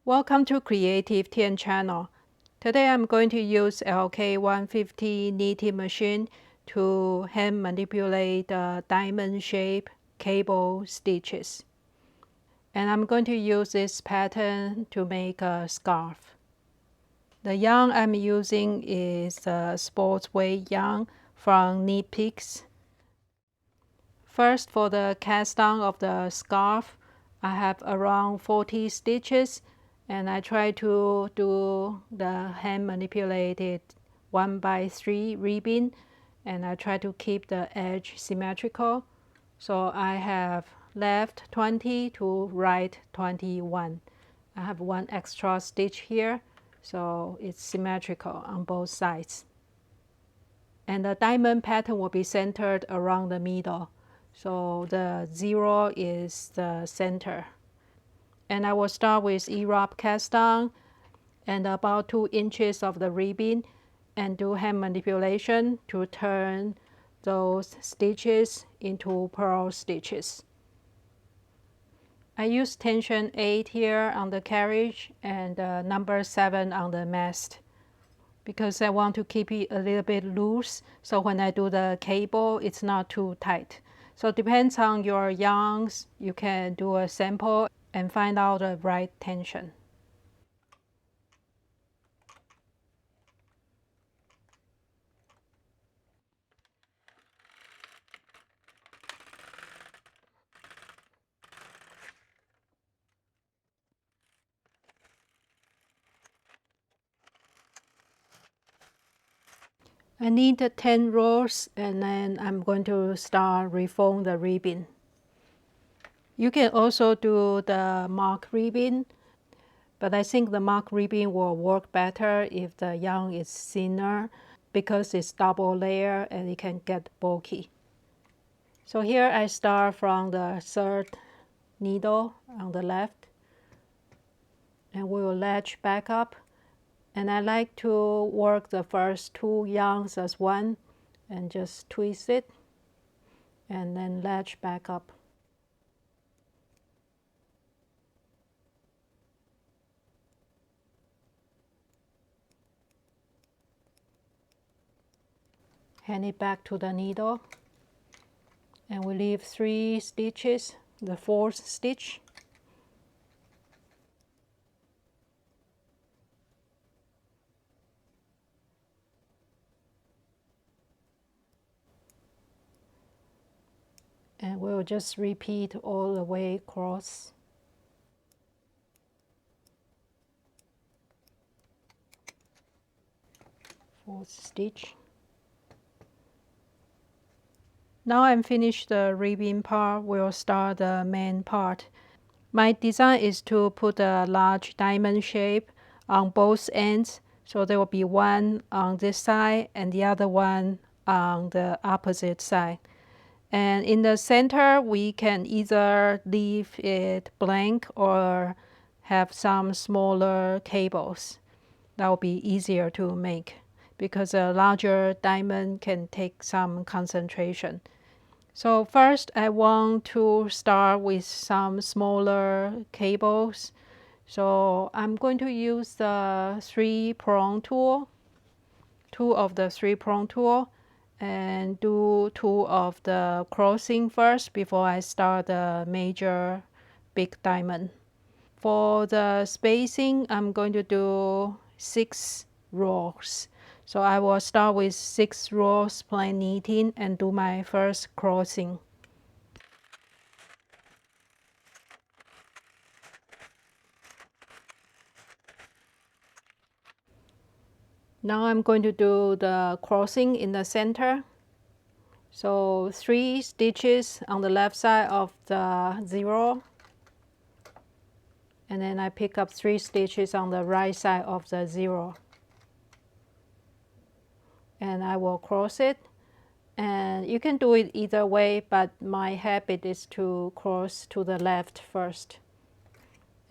Welcome to Creative Tien channel. Today I'm going to use LK150 knitting machine to hand manipulate the diamond shape cable stitches. And I'm going to use this pattern to make a scarf. The yarn I'm using is the sports weight yarn from Knit Picks. First, for the cast on of the scarf, I have around 40 stitches, and I try to do the hand manipulated 1x3 ribbon, and I try to keep the edge symmetrical. So I have left 20 to right 21. I have one extra stitch here, so it's symmetrical on both sides. And the diamond pattern will be centered around the middle. So the 0 is the center. And I will start with E-wrap cast on and about 2 inches of the ribbon and do hand manipulation to turn those stitches into purl stitches. I use tension 8 here on the carriage and number 7 on the mast, because I want to keep it a little bit loose, so when I do the cable it's not too tight. So it depends on your yarns, you can do a sample and find out the right tension. I need 10 rows, and then I'm going to start refold the ribbon. You can also do the mark ribbon, but I think the mark ribbon will work better if the yarn is thinner, because it's double layer and it can get bulky. So here I start from the 3rd needle on the left, and we will latch back up. And I like to work the first 2 yarns as one and just twist it and then latch back up. Hand it back to the needle, and we leave 3 stitches, the 4th stitch. And we'll just repeat all the way across. Fourth stitch. Now I'm finished the ribbon part, we'll start the main part. My design is to put a large diamond shape on both ends, so there will be one on this side and the other one on the opposite side. And in the center, we can either leave it blank or have some smaller cables. That will be easier to make, because a larger diamond can take some concentration. So first I want to start with some smaller cables. So I'm going to use the 3-prong tool, 2 of the 3-prong tool, and do 2 of the crossing first before I start the major big diamond. For the spacing, I'm going to do 6 rows. So I will start with 6 rows plain knitting and do my first crossing. Now I'm going to do the crossing in the center. So 3 stitches on the left side of the 0, and then I pick up 3 stitches on the right side of the 0. And I will cross it. And you can do it either way, but my habit is to cross to the left first.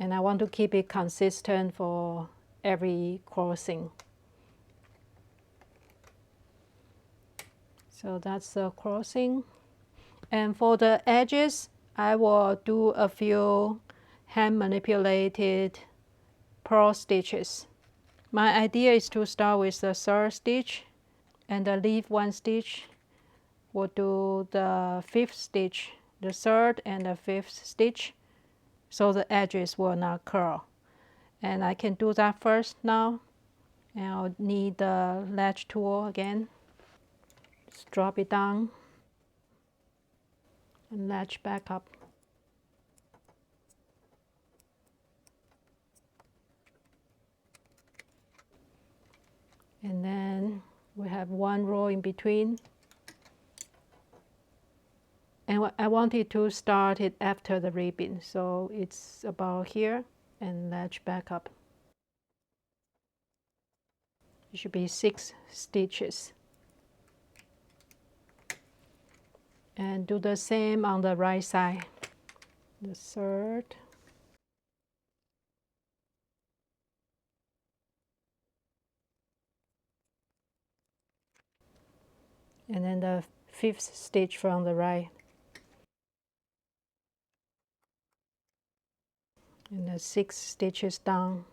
And I want to keep it consistent for every crossing. So that's the crossing. And for the edges, I will do a few hand manipulated purl stitches. My idea is to start with the third stitch and then leave one stitch. We'll do the fifth stitch, the third and the fifth stitch, so the edges will not curl. And I can do that first now. And I'll need the latch tool again. Just drop it down and latch back up. And then we have one row in between. And I wanted to start it after the ribbon, so it's about here and latch back up. It should be 6 stitches. And do the same on the right side. The third. And then the fifth stitch from the right. And the 6 stitches down.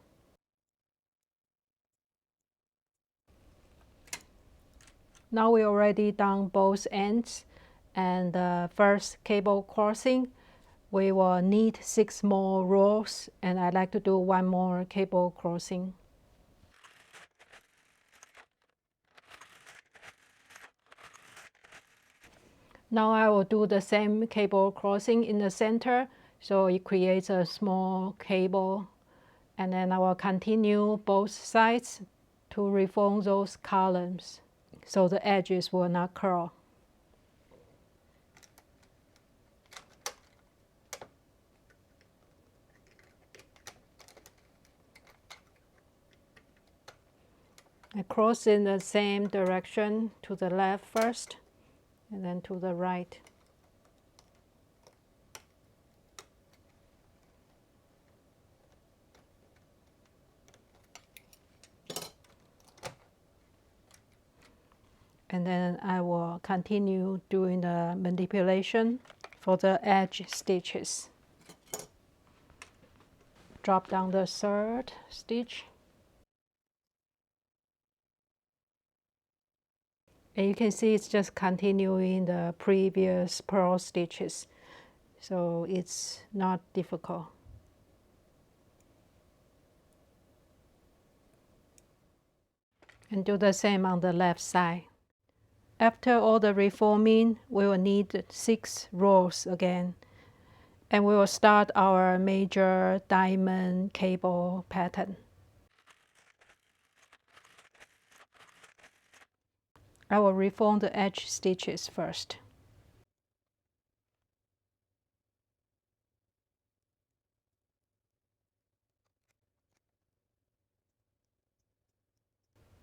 Now we already done both ends and the first cable crossing. We will need 6 more rows, and I like to do 1 more cable crossing. Now I will do the same cable crossing in the center, so it creates a small cable, and then I will continue both sides to reform those columns so the edges will not curl. I cross in the same direction to the left first and then to the right. And then I will continue doing the manipulation for the edge stitches. Drop down the third stitch. And you can see it's just continuing the previous purl stitches, so it's not difficult. And do the same on the left side. After all the reforming, we will need 6 rows again. And we will start our major diamond cable pattern. I will reform the edge stitches first.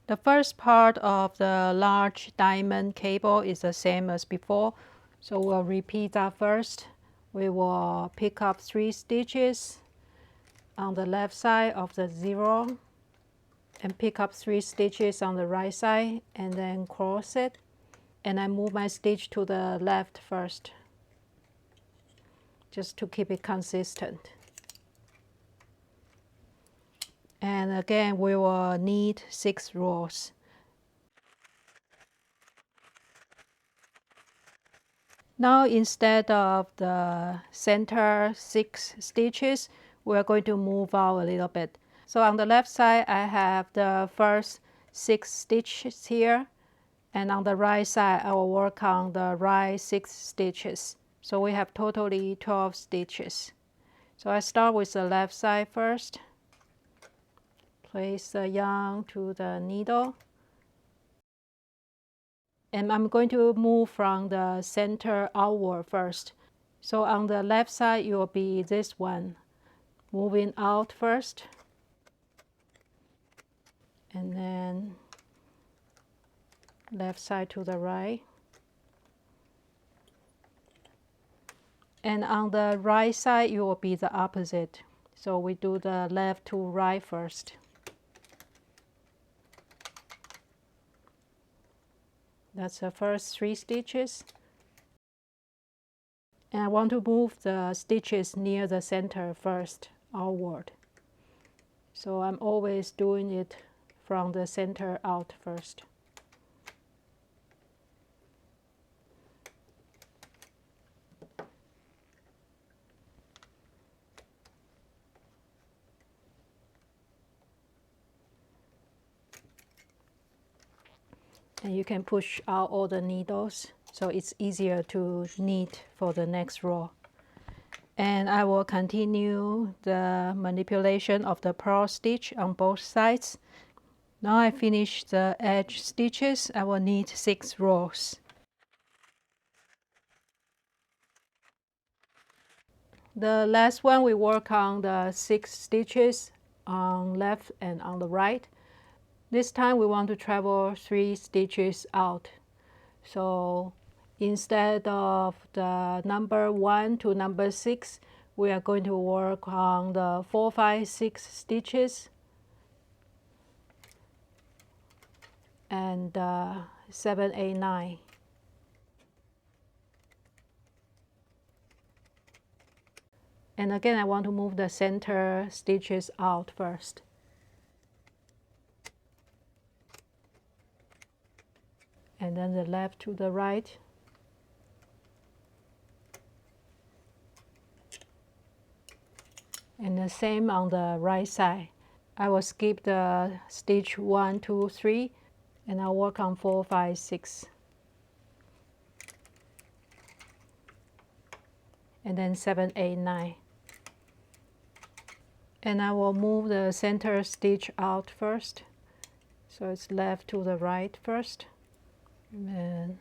The first part of the large diamond cable is the same as before, so we'll repeat that first. We will pick up 3 stitches on the left side of the 0 and pick up 3 stitches on the right side and then cross it, and I move my stitch to the left first just to keep it consistent. And again, we will need 6 rows. Now instead of the center 6 stitches, we're going to move out a little bit. So on the left side, I have the first 6 stitches here, and on the right side, I will work on the right 6 stitches. So we have totally 12 stitches. So I start with the left side first. Place the yarn to the needle. And I'm going to move from the center outward first. So on the left side, it will be this one. Moving out first. And then left side to the right. And on the right side, it will be the opposite. So we do the left to right first. That's the first 3 stitches. And I want to move the stitches near the center first, outward. So I'm always doing it from the center out first. And you can push out all the needles so it's easier to knit for the next row. And I will continue the manipulation of the purl stitch on both sides. Now I finish the edge stitches. I will knit 6 rows. The last one we work on the 6 stitches on left and on the right. This time we want to travel 3 stitches out. So instead of the number 1 to number 6, we are going to work on the 4, 5, 6 stitches and 7, 8, 9. And again, I want to move the center stitches out first. And then the left to the right. And the same on the right side. I will skip the stitch 1, 2, 3, and I'll work on 4, 5, 6. And then 7, 8, 9. And I will move the center stitch out first. So it's left to the right first, and then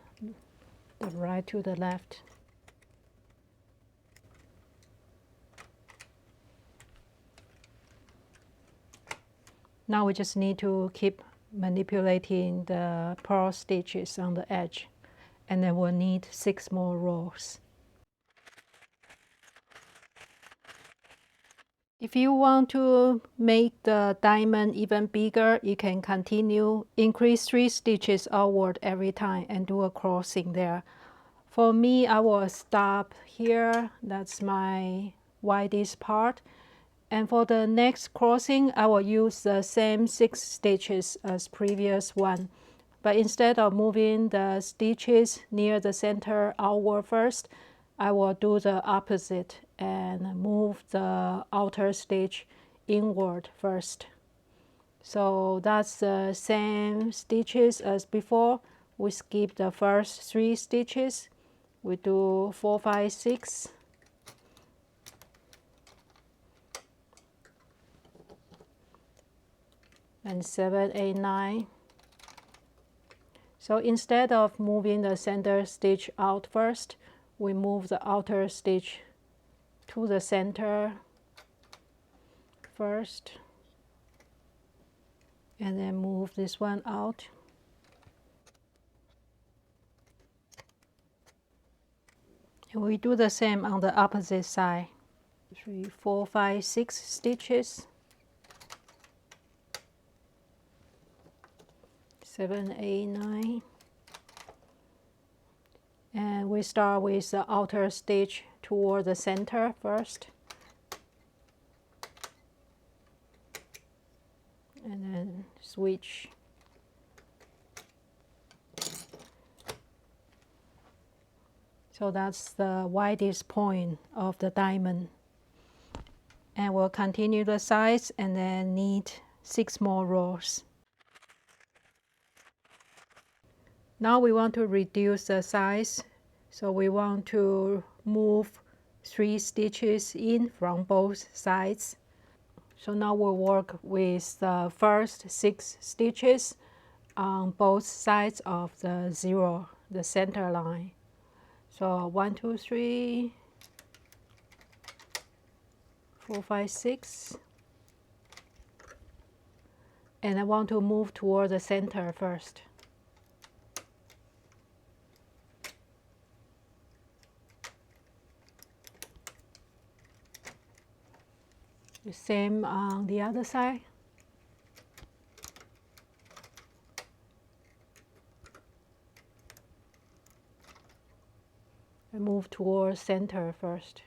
the right to the left. Now we just need to keep manipulating the purl stitches on the edge, and then we'll need 6 more rows. If you want to make the diamond even bigger, you can continue, increase 3 stitches outward every time and do a crossing there. For me, I will stop here. That's my widest part. And for the next crossing, I will use the same 6 stitches as previous one. But instead of moving the stitches near the center outward first, I will do the opposite and move the outer stitch inward first. So that's the same stitches as before. We skip the first 3 stitches. We do 4, 5, 6. And 7, 8, 9. So instead of moving the center stitch out first, we move the outer stitch to the center first, and then move this one out. And we do the same on the opposite side. 3, 4, 5, 6 stitches. 7, 8, 9. And we start with the outer stitch toward the center first. And then switch. So that's the widest point of the diamond. And we'll continue the sides and then knit 6 more rows. Now we want to reduce the size, so we want to move 3 stitches in from both sides. So now we'll work with the first 6 stitches on both sides of the 0, the center line. So 1, 2, 3, 4, 5, 6. And I want to move toward the center first. The same on the other side. And move towards center first.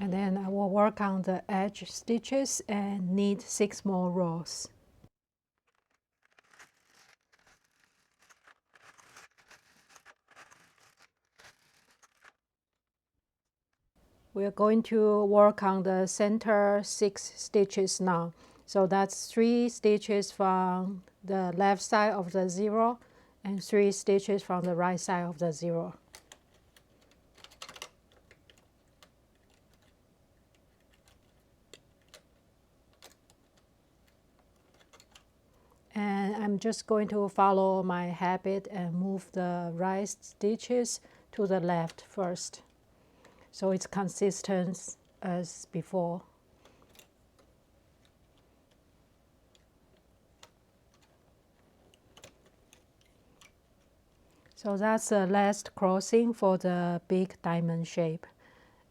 And then I will work on the edge stitches and knit 6 more rows. We're going to work on the center 6 stitches now. So that's 3 stitches from the left side of the 0 and 3 stitches from the right side of the 0. And I'm just going to follow my habit and move the right stitches to the left first, so it's consistent as before. So that's the last crossing for the big diamond shape.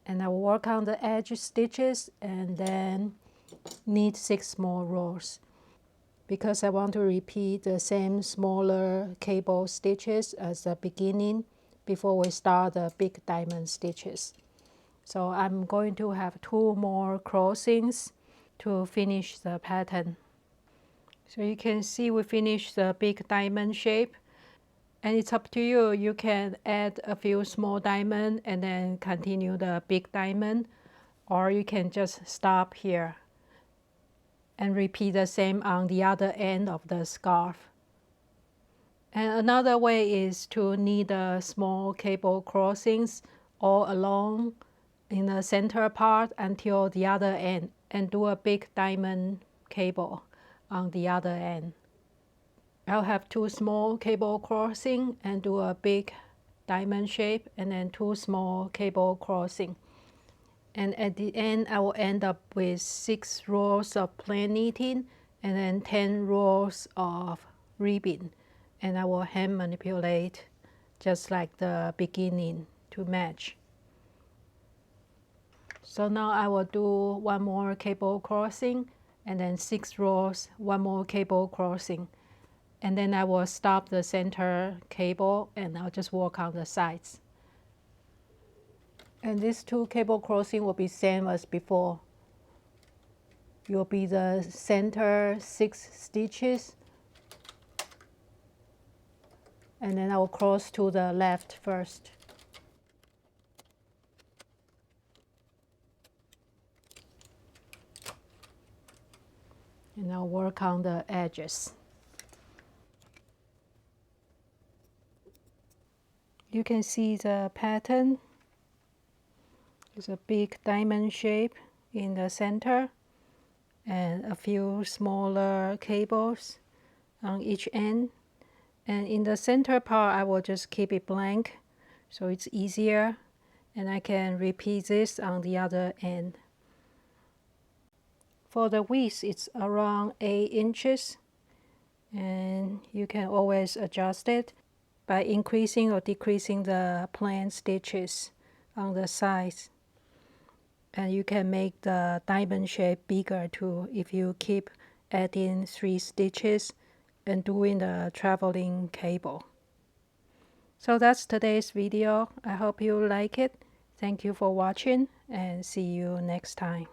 And I will work on the edge stitches and then knit 6 more rows, because I want to repeat the same smaller cable stitches as the beginning before we start the big diamond stitches. So I'm going to have 2 more crossings to finish the pattern. So you can see we finished the big diamond shape, and it's up to you. You can add a few small diamonds and then continue the big diamond, or you can just stop here and repeat the same on the other end of the scarf. And another way is to knit the small cable crossings all along in the center part until the other end, and do a big diamond cable on the other end. I'll have 2 small cable crossing and do a big diamond shape, and then 2 small cable crossing. And at the end, I will end up with 6 rows of plain knitting and then 10 rows of ribbing. And I will hand manipulate just like the beginning to match. So now I will do 1 more cable crossing and then 6 rows, 1 more cable crossing. And then I will stop the center cable and I'll just work on the sides. And these 2 cable crossing will be same as before. It will be the center 6 stitches, and then I will cross to the left first. And I'll work on the edges. You can see the pattern. It's a big diamond shape in the center and a few smaller cables on each end. And in the center part, I will just keep it blank so it's easier, and I can repeat this on the other end. For the width, it's around 8 inches, and you can always adjust it by increasing or decreasing the plain stitches on the sides. And you can make the diamond shape bigger too if you keep adding 3 stitches and doing the traveling cable. So that's today's video. I hope you like it. Thank you for watching and see you next time.